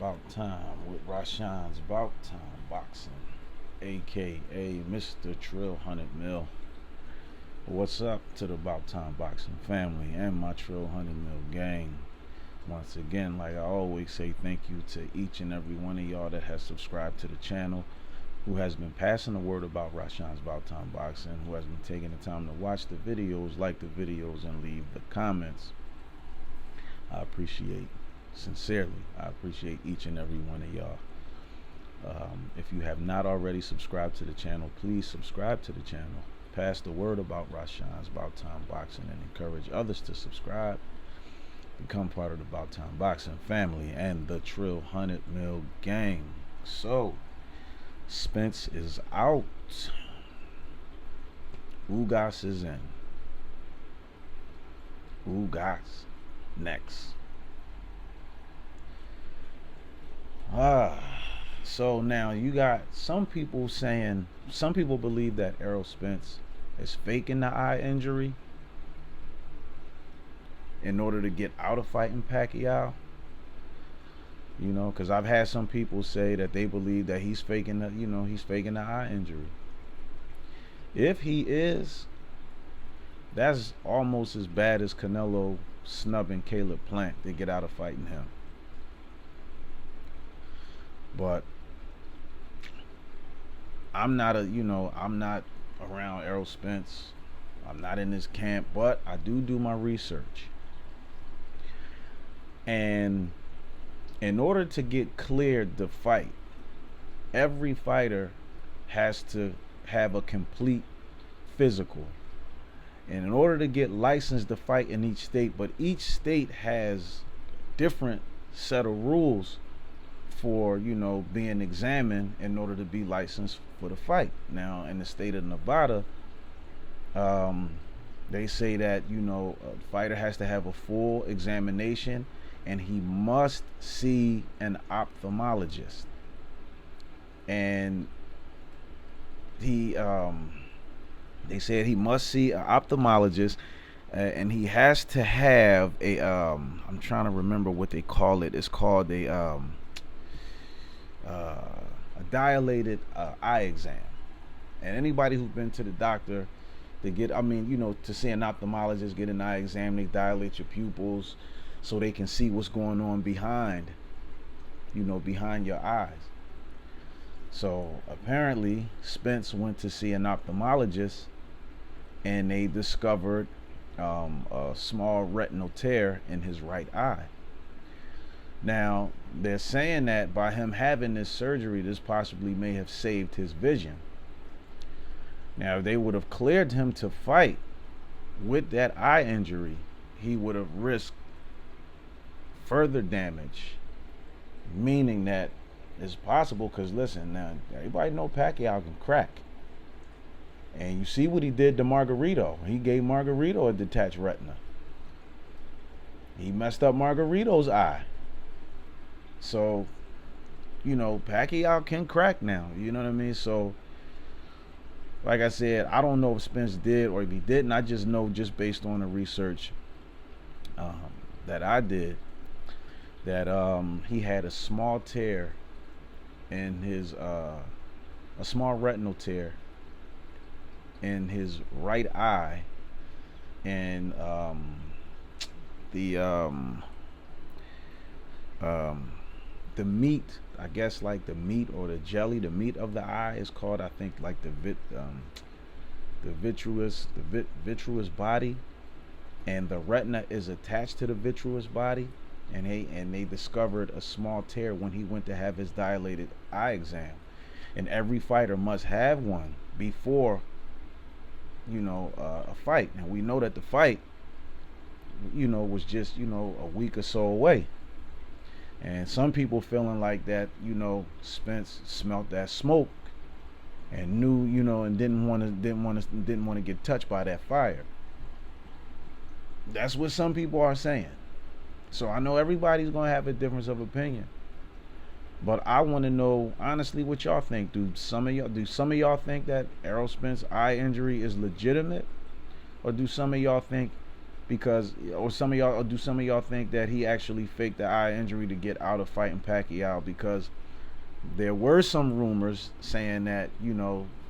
About Time with Rashawn's About Time Boxing, aka Mr. Trill 100 Mil. What's up to the About Time Boxing family and my Trill 100 Mil gang? Once again, like I always say, thank you to each and every one of y'all that has subscribed to the channel, who has been passing the word about Rashawn's About Time Boxing, who has been taking the time to watch the videos, like the videos, and leave the comments. I appreciate, sincerely, I appreciate each and every one of y'all. If you have not already subscribed to the channel, please subscribe to the channel. Pass the word about Rashawn's About Time Boxing and encourage others to subscribe. Become part of the About Time Boxing family and the Trill 100 Mil gang. So, Spence is out. Ugas is in. Ugas next. So now you got some people saying, some people believe that Errol Spence is faking the eye injury in order to get out of fighting Pacquiao. You know, because I've had some people say that they believe that he's faking the, he's faking the eye injury. If he is, that's almost as bad as Canelo snubbing Caleb Plant to get out of fighting him. But I'm not around Errol Spence. I'm not in his camp, but I do my research. And in order to get cleared to fight, every fighter has to have a complete physical. And in order to get licensed to fight in each state, but each state has different set of rules for being examined in order to be licensed for the fight. Now in the state of Nevada, they say that a fighter has to have a full examination and he must see an ophthalmologist, and he they said he must see an ophthalmologist, and he has to have a I'm trying to remember what they call it. It's called a dilated eye exam. And anybody who's been to the doctor to get, to see an ophthalmologist, get an eye exam, they dilate your pupils so they can see what's going on behind your eyes. So apparently Spence went to see an ophthalmologist and they discovered a small retinal tear in his right eye. Now they're saying that by him having this surgery, this possibly may have saved his vision. Now if they would have cleared him to fight with that eye injury, he would have risked further damage, meaning that it's possible, because listen, now everybody know Pacquiao can crack, and you see what he did to Margarito. He gave Margarito a detached retina. He messed up Margarito's eye. So Pacquiao can crack now, you know what I mean? So like I said, I don't know if Spence did or if he didn't. I just know, just based on the research that I did, that he had a small tear in his a small retinal tear in his right eye, and the meat, I guess, like the meat or the jelly, the meat of the eye is called, I think, like the vitreous body, and the retina is attached to the vitreous body, and they discovered a small tear when he went to have his dilated eye exam. And every fighter must have one before a fight. And we know that the fight was just a week or so away. And some people feeling like that Spence smelt that smoke and knew and didn't want to get touched by that fire. That's what some people are saying. So I know everybody's gonna have a difference of opinion, but I want to know honestly what y'all think. Do some of y'all think that Errol Spence eye injury is legitimate, or do some of y'all think because, or some of y'all, or do some of y'all think that he actually faked the eye injury to get out of fighting Pacquiao? Because there were some rumors saying that,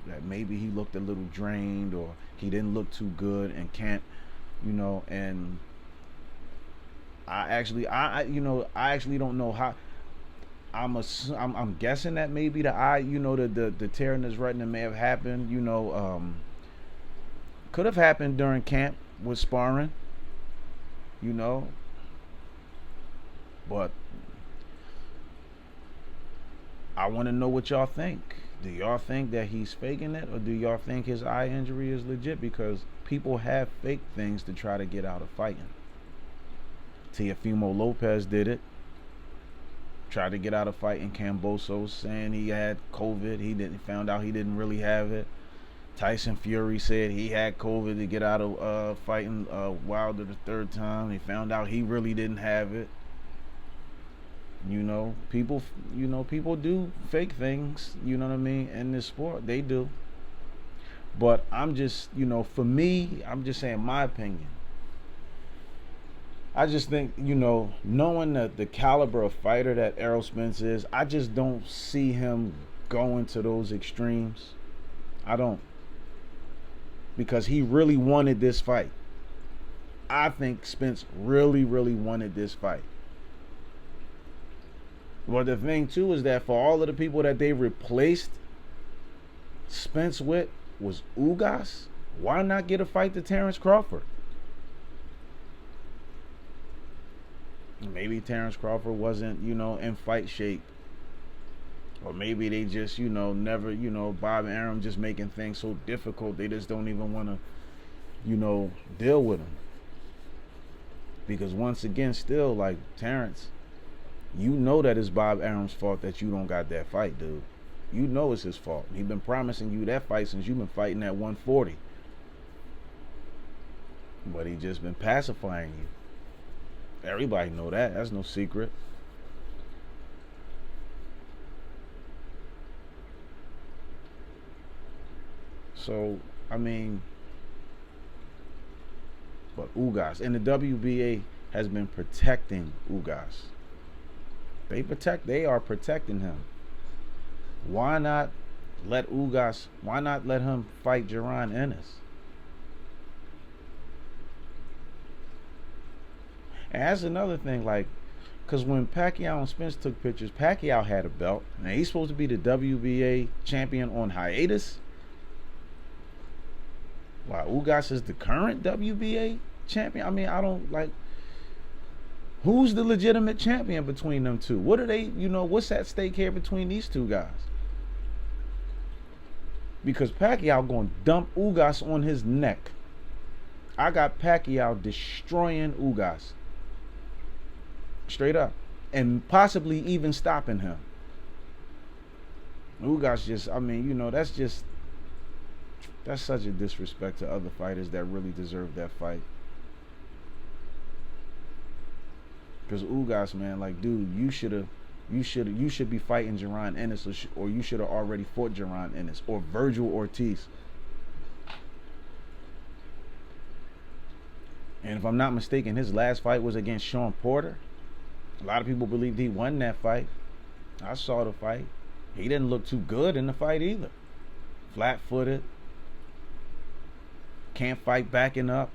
that maybe he looked a little drained or he didn't look too good and can't, and I actually don't know how. I'm guessing that maybe the eye, the tear in his retina may have happened, could have happened during camp with sparring, but I want to know what y'all think. Do y'all think that he's faking it, or do y'all think his eye injury is legit? Because people have faked things to try to get out of fighting. Teofimo Lopez did it. Tried to get out of fighting Camboso, saying he had COVID. He found out he didn't really have it. Tyson Fury said he had COVID to get out of fighting Wilder the third time. He found out he really didn't have it. People do fake things, you know what I mean, in this sport. They do. But I'm just, for me, I'm just saying my opinion. I just think, knowing the caliber of fighter that Errol Spence is, I just don't see him going to those extremes. I don't. Because he really wanted this fight. I think Spence really, really wanted this fight. Well, the thing, too, is that for all of the people that they replaced Spence with was Ugas, why not get a fight to Terrence Crawford? Maybe Terrence Crawford wasn't, in fight shape. Or maybe they just, never, Bob and Arum just making things so difficult they just don't even want to, deal with him. Because once again, still, like, Terrence, that it's Bob Arum's fault that you don't got that fight, dude. It's his fault. He's been promising you that fight since you've been fighting at 140. But he just been pacifying you. Everybody know that. That's no secret. So, I mean, but Ugas, and the WBA has been protecting Ugas. They are protecting him. Why not let him fight Jaron Ennis? And that's another thing, like, because when Pacquiao and Spence took pictures, Pacquiao had a belt. Now, he's supposed to be the WBA champion on hiatus. Wow, Ugas is the current WBA champion. I mean, I don't, like, who's the legitimate champion between them two? What are they, what's at stake here between these two guys? Because Pacquiao going to dump Ugas on his neck. I got Pacquiao destroying Ugas. Straight up. And possibly even stopping him. Ugas just, I mean, that's such a disrespect to other fighters that really deserve that fight. Because Ugas, man, like, dude, you should be fighting Jaron Ennis, or you should have already fought Jaron Ennis or Virgil Ortiz. And if I'm not mistaken, his last fight was against Sean Porter. A lot of people believed he won that fight. I saw the fight. He didn't look too good in the fight either. Flat-footed. Can't fight backing up.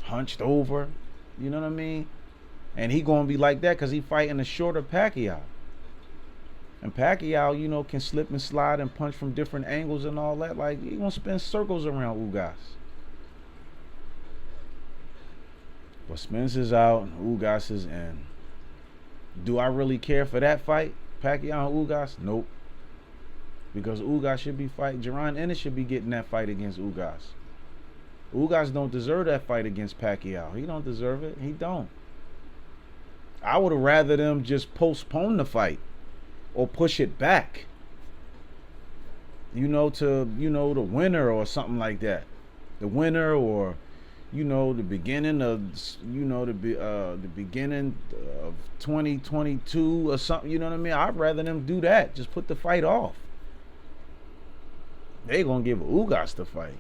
Hunched over. You know what I mean? And he gonna be like that because he fighting a shorter Pacquiao. And Pacquiao, can slip and slide and punch from different angles and all that. Like, he gonna spin circles around Ugas. But Spence is out and Ugas is in. Do I really care for that fight? Pacquiao and Ugas? Nope. Because Ugas should be fighting. Jaron Ennis should be getting that fight against Ugas. Ugas don't deserve that fight against Pacquiao. He don't deserve it. He don't. I would have rather them just postpone the fight or push it back. To the winner or something like that. The winner, or the beginning of the beginning of 2022 or something. You know what I mean? I'd rather them do that. Just put the fight off. They gonna give Ugas the fight.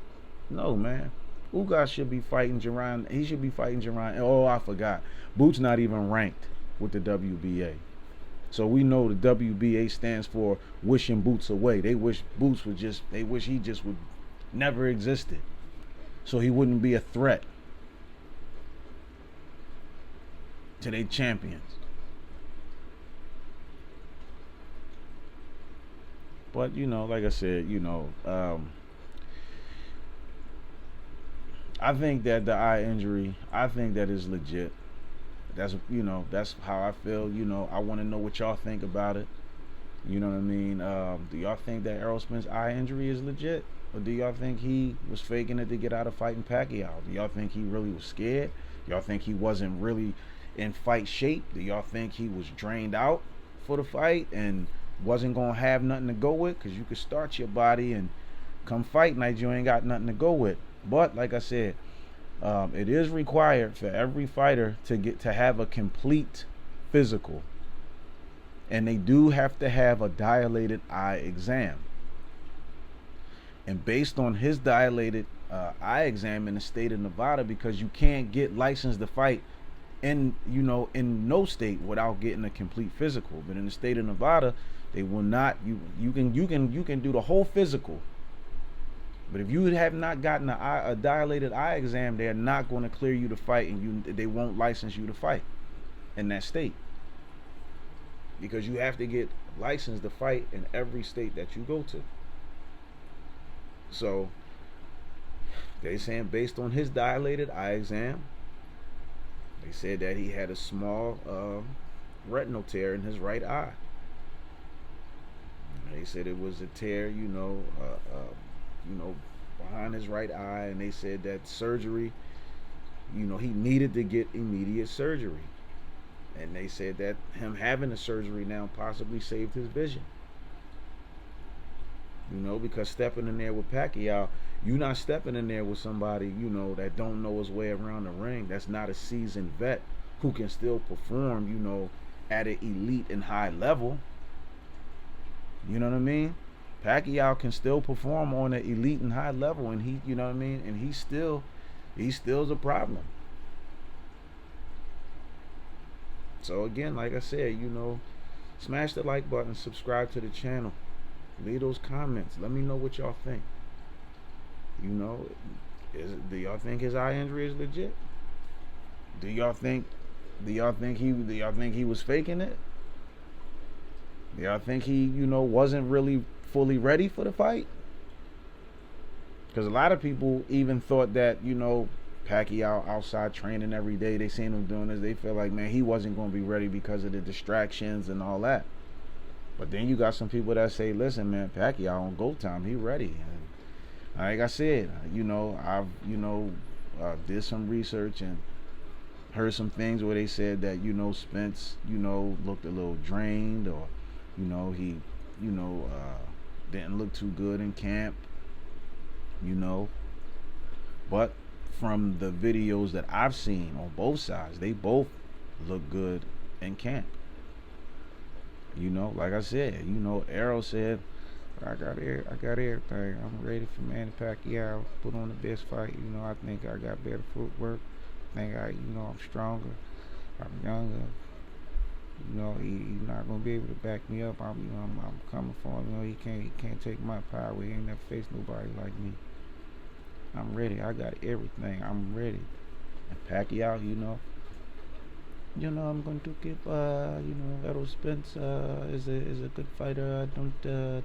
No, man. Ugas should be fighting Jerron. He should be fighting Jerron. Oh, I forgot. Boots not even ranked with the WBA. So we know the WBA stands for wishing Boots away. They wish Boots would just, they wish he just would never existed. So he wouldn't be a threat to their champions. But, you know, like I said, you know, I think that the eye injury, I think that is legit. That's, you know, that's how I feel. You know, I want to know what y'all think about it. You know what I mean? Do y'all think that Errol Spence's eye injury is legit? Or do y'all think he was faking it to get out of fighting Pacquiao? Do y'all think he really was scared? Y'all think he wasn't really in fight shape? Do y'all think he was drained out for the fight and wasn't going to have nothing to go with? Because you could start your body and come fight night, you ain't got nothing to go with. But like I said, it is required for every fighter to have a complete physical, and they do have to have a dilated eye exam. And based on his dilated eye exam in the state of Nevada, because you can't get licensed to fight in, you know, in no state without getting a complete physical. But in the state of Nevada, they will not. You can do the whole physical. But if you have not gotten a dilated eye exam, they're not going to clear you to fight, and they won't license you to fight in that state, because you have to get licensed to fight in every state that you go to. So they saying based on his dilated eye exam, they said that he had a small retinal tear in his right eye. They said it was a tear, you know, behind his right eye, and they said that surgery, you know, he needed to get immediate surgery. And they said that him having the surgery now possibly saved his vision. You know, because stepping in there with Pacquiao, you're not stepping in there with somebody, you know, that don't know his way around the ring. That's not a seasoned vet who can still perform, you know, at an elite and high level. You know what I mean? Pacquiao can still perform on an elite and high level, and he, you know what I mean, and he's still's a problem. So again, like I said, you know, smash the like button, subscribe to the channel, leave those comments, let me know what y'all think. You know, do y'all think his eye injury is legit? Do y'all think he was faking it? Do y'all think he, you know, wasn't really fully ready for the fight? Because a lot of people even thought that, you know, Pacquiao outside training every day, they seen him doing this, they feel like, man, he wasn't going to be ready because of the distractions and all that. But then you got some people that say, listen, man, Pacquiao on go time, he ready. And like I said, you know, I've, you know, did some research and heard some things where they said that, you know, Spence, you know, looked a little drained, or, you know, he, you know, didn't look too good in camp, you know. But from the videos that I've seen on both sides, they both look good in camp. You know, like I said, you know, ERROL said, I got everything. I'm ready for Manny Pacquiao. Put on the best fight. You know, I think I got better footwork. I think you know, I'm stronger. I'm younger. You know, he's not gonna be able to back me up. I'm coming for him. You know, he can't take my power. He ain't never faced nobody like me. I'm ready. I got everything. I'm ready. And Pacquiao, you know, I'm going to give, you know, Errol Spence is a good fighter. I don't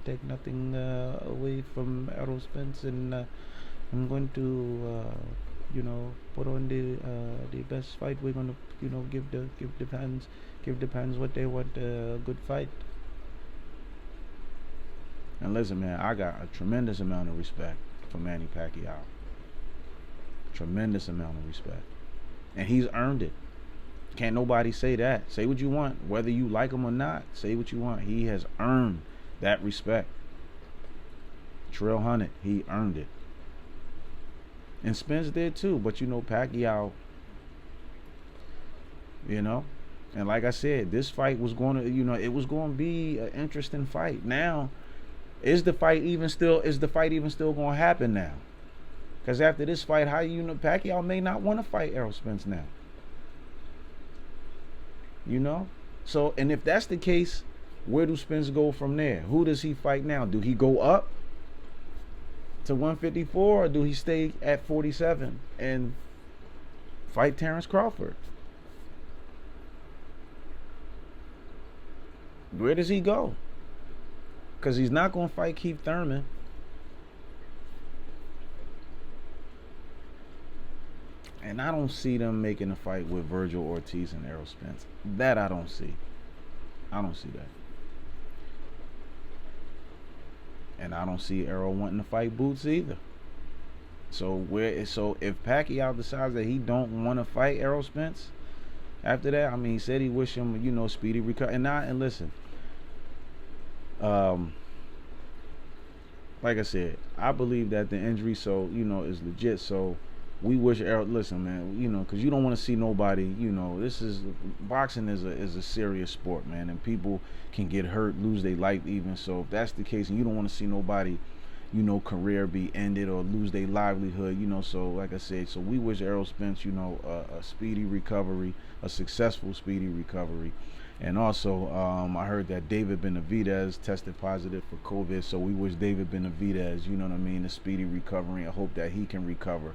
take nothing away from Errol Spence, and I'm going to, you know, put on the best fight. We're going to, you know, give the fans what they want, a good fight. And listen, man, I got a tremendous amount of respect for Manny Pacquiao. Tremendous amount of respect, and he's earned it. Can't nobody say that. Say what you want, whether you like him or not. Say what you want. He has earned that respect. Trail Hunted, he earned it. And Spence did too. But you know, Pacquiao, you know, and like I said, this fight was going to, you know, it was going to be an interesting fight. Now, is the fight even still going to happen now? Because after this fight, how you know Pacquiao may not want to fight Errol Spence now. You know? So, and if that's the case, where do Spence go from there? Who does he fight now? Do he go up to 154 or do he stay at 47 and fight Terrence Crawford? Where does he go? Because he's not going to fight Keith Thurman. And I don't see them making a fight with Virgil Ortiz and Errol Spence. That I don't see. I don't see that. And I don't see Errol wanting to fight Boots either. So if Pacquiao decides that he don't want to fight Errol Spence after that, I mean, he said he wish him, you know, speedy recovery. And listen, like I said, I believe that the injury, so you know, is legit. So we wish Errol. Listen, man, you know, because you don't want to see nobody. You know, boxing is a serious sport, man, and people can get hurt, lose their life even. So if that's the case, and you don't want to see nobody, you know, career be ended or lose their livelihood, you know. So like I said, so we wish Errol Spence, you know, a speedy recovery, a successful speedy recovery. And also, I heard that David Benavidez tested positive for COVID, so we wish David Benavidez, you know what I mean, a speedy recovery. I hope that he can recover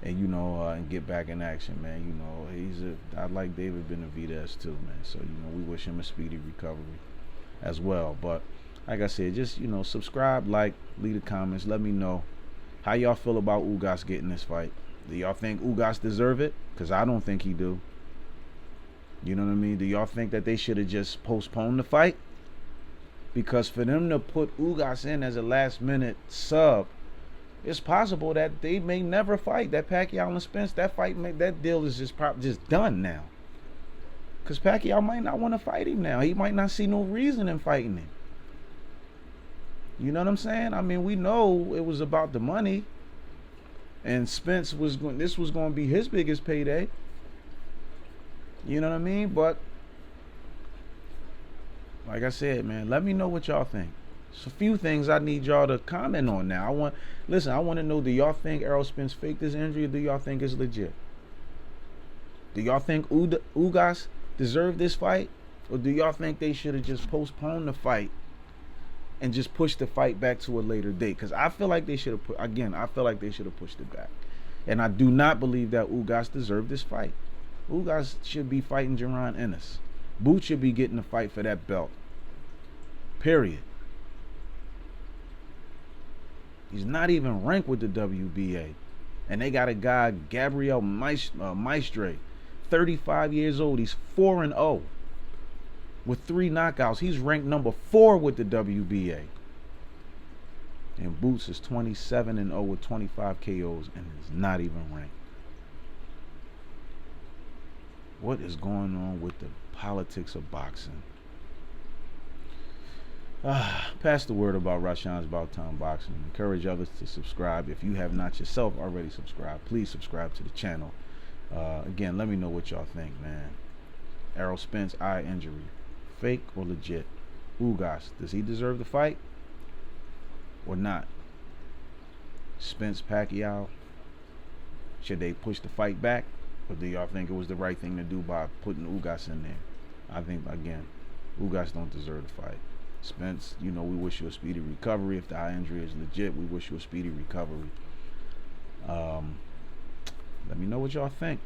and, you know, and get back in action, man. You know, I like David Benavidez too, man. So, you know, we wish him a speedy recovery as well. But like I said, just, you know, subscribe, like, leave the comments, let me know how y'all feel about Ugas getting this fight. Do y'all think Ugas deserve it? Because I don't think he do. You know what I mean? Do y'all think that they should have just postponed the fight? Because for them to put Ugas in as a last-minute sub, it's possible that they may never fight. That Pacquiao and Spence, that deal is just done now. Because Pacquiao might not want to fight him now. He might not see no reason in fighting him. You know what I'm saying? I mean, we know it was about the money, and Spence this was going to be his biggest payday. You know what I mean? But like I said, man, let me know what y'all think. It's a few things I need y'all to comment on now. I want to know, do y'all think Errol Spence faked this injury, or do y'all think it's legit? Do y'all think Ugas deserved this fight, or do y'all think they should have just postponed the fight and just pushed the fight back to a later date? Because I feel like they should have I feel like they should have pushed it back. And I do not believe that Ugas deserved this fight. Ugas should be fighting Jaron Ennis. Boots should be getting a fight for that belt. Period. He's not even ranked with the WBA. And they got a guy, Gabriel Maestre, 35 years old. He's 4-0 with 3 knockouts. He's ranked number 4 with the WBA. And Boots is 27-0 with 25 KOs and is not even ranked. What is going on with the politics of boxing? Pass the word about Rashawn's About Time Boxing. Encourage others to subscribe. If you have not yourself already subscribed, please subscribe to the channel. Again, let me know what y'all think, man. Errol Spence eye injury, fake or legit? Ugas, does he deserve the fight or not? Spence Pacquiao, should they push the fight back, or do y'all think it was the right thing to do by putting Ugas in there? I think, again, Ugas don't deserve the fight. Spence, you know, we wish you a speedy recovery. If the eye injury is legit, we wish you a speedy recovery. Let me know what y'all think.